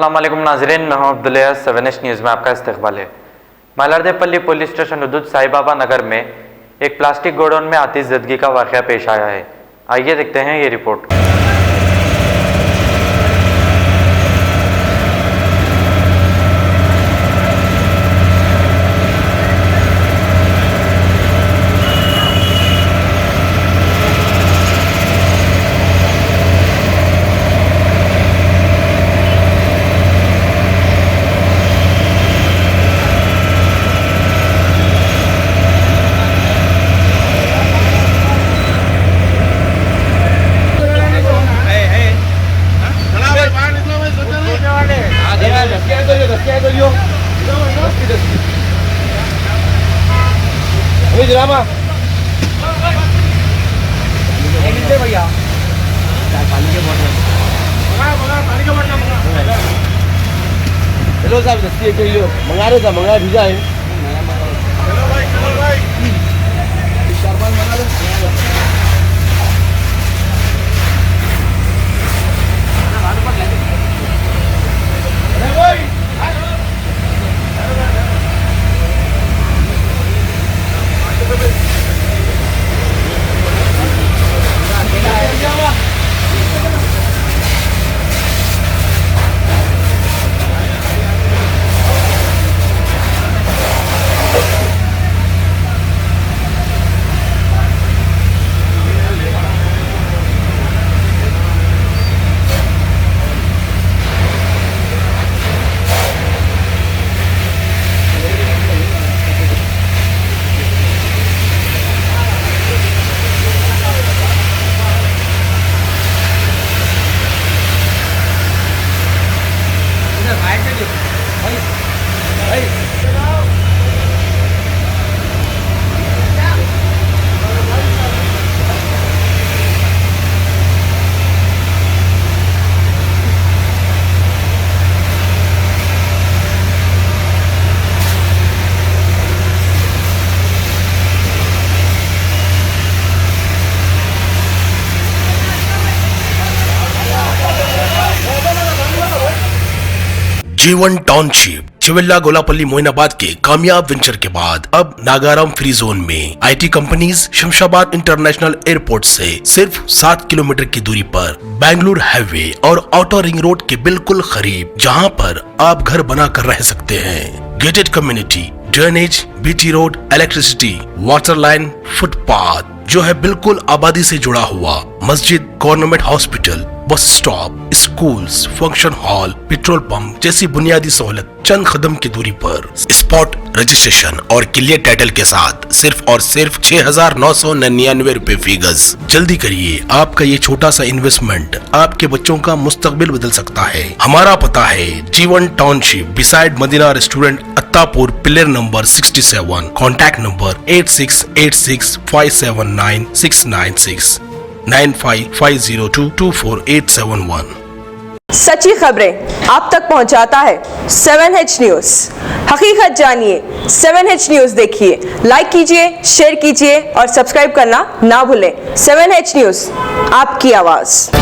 अस्सलाम वालेकुम नाज़रीन, मैं हूं अब्दुल्ला। 7H न्यूज़ में आपका इस्तकबाल है। मल्लारदेपल्ली पुलिस स्टेशन हदूद साईबाबा नगर में एक प्लास्टिक गोडाउन में आतिशज़दगी का वाक़या पेश आया है। आइए देखते हैं ये रिपोर्ट। भैया पानी के बोतल हेलो साहब दस्ती चाहिए मंगा रहे था मंगा भेजा है जीवन टाउनशिप चिविल्ला गोलापल्ली मोइनाबाद के कामयाब वेंचर के बाद अब नागाराम फ्री जोन में IT companies Shamshabad international airport से सिर्फ 7 किलोमीटर की दूरी पर बेंगलुरु हाईवे और आउटर रिंग रोड के बिल्कुल करीब, जहां पर आप घर बना कर रह सकते हैं। Gated community, drainage, BT road, electricity, water line, footpath जो है बिल्कुल आबादी से जुड़ा हुआ, मस्जिद, government hospital, bus stop, schools, function hall, petrol pump जैसी बुनियादी सहूलत चंद कदम की दूरी पर। स्पॉट रजिस्ट्रेशन और क्लियर टाइटल के साथ सिर्फ और सिर्फ 6,999 रुपए फी गज। जल्दी करिए, आपका ये छोटा सा इन्वेस्टमेंट आपके बच्चों का मुस्तकबिल बदल सकता है। हमारा पता है Jeevan township beside Madina restaurant, Attapur, pillar number 67। Contact number 8686579696 9550224871। सच्ची खबरें आप तक पहुंचाता है 7H न्यूज़। हकीकत जानिए, 7H न्यूज़ देखिए, लाइक कीजिए, शेयर कीजिए और सब्सक्राइब करना ना भूलें। 7H न्यूज़, आपकी आवाज़।